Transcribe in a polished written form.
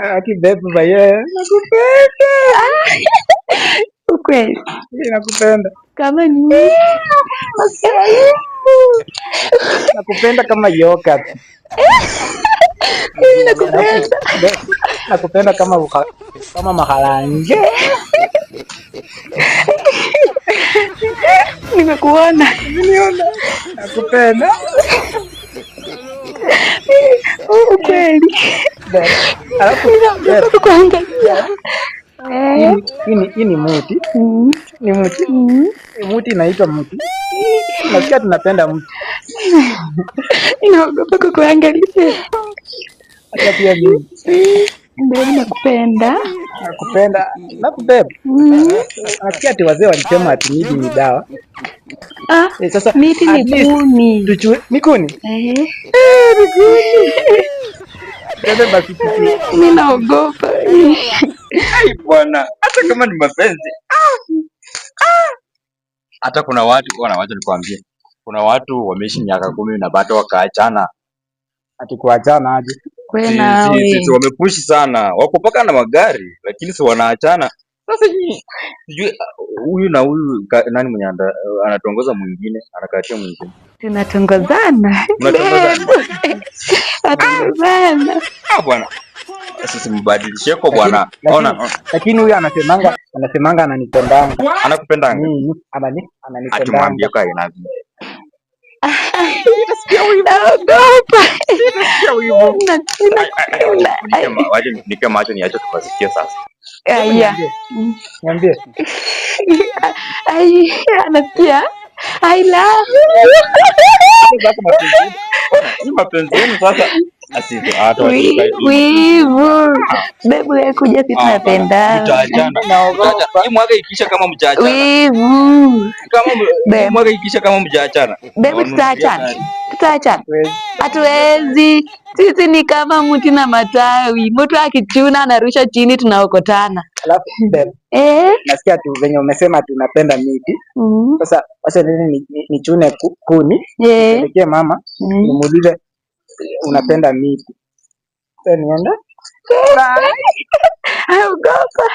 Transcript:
Akibebu baye, nakupenda. Ukweli. Mimi nakupenda. Kama ni nakupenda kama yogurt. Mimi nakupenda. Nakupenda kama maharage. Nimekuona. Umeniona? Nakupenda. Ukweli. Alafu kuangalia. Hii ni muti. Ni muti. Muti inaitwa muti. Nasikia tunapenda muti. Inaogopa kukuangalia. Hata pia mimi. Babe, nakupenda. Nakupenda. Nasikia ati wazee walisema ati miti ni dawa. Sasa miti ni kuni. Mikuni? Mikuni. Bebe basi kitu. Mimi naogopa. Ai bwana, hata kama ni mapenzi. Hata kuna watu wacha nikwambie. Kuna watu wameishi miaka 10 na bado wakaachana. Ati kuachana aje? Si wamepushi sana. Wako paka na magari lakini si wanaachana. Sasa sijui huyu na huyu nani mwenye anatongoza mwingine, anakatia mwingine. Tunatongozana. Atongozana. Bwana. Sasa mbadilishie kwa bwana. Ona. Lakini huyu anasemanga ananipendanga. Anakupendanga. Ananipendanga. Atumwambie kwa inavi. Naogopa. Waje nike macho niache tukasikia sasa. Aya. Niambie. Ai, anasikia. I love you. Mapenzi yenu sasa. Asije hata wivu. Babe, kuja sisi tunapenda. Tutaachana. Hii mwaka ikisha kama mjaachana. Wivu. Kama mwaka ikisha kama mjaachana. Babe, tutaachana. Hatuwezi. Sisi ni kama mti na matawi. Mtu akichuna anarusha chini, tunaokotana. Alafu babe. Nasikia tu venye umesema tunapenda miti. Sasa wacha nini nichune kuni. Nipelekee mama. Nimuulize unapenda miti. Nienda? Naogopa.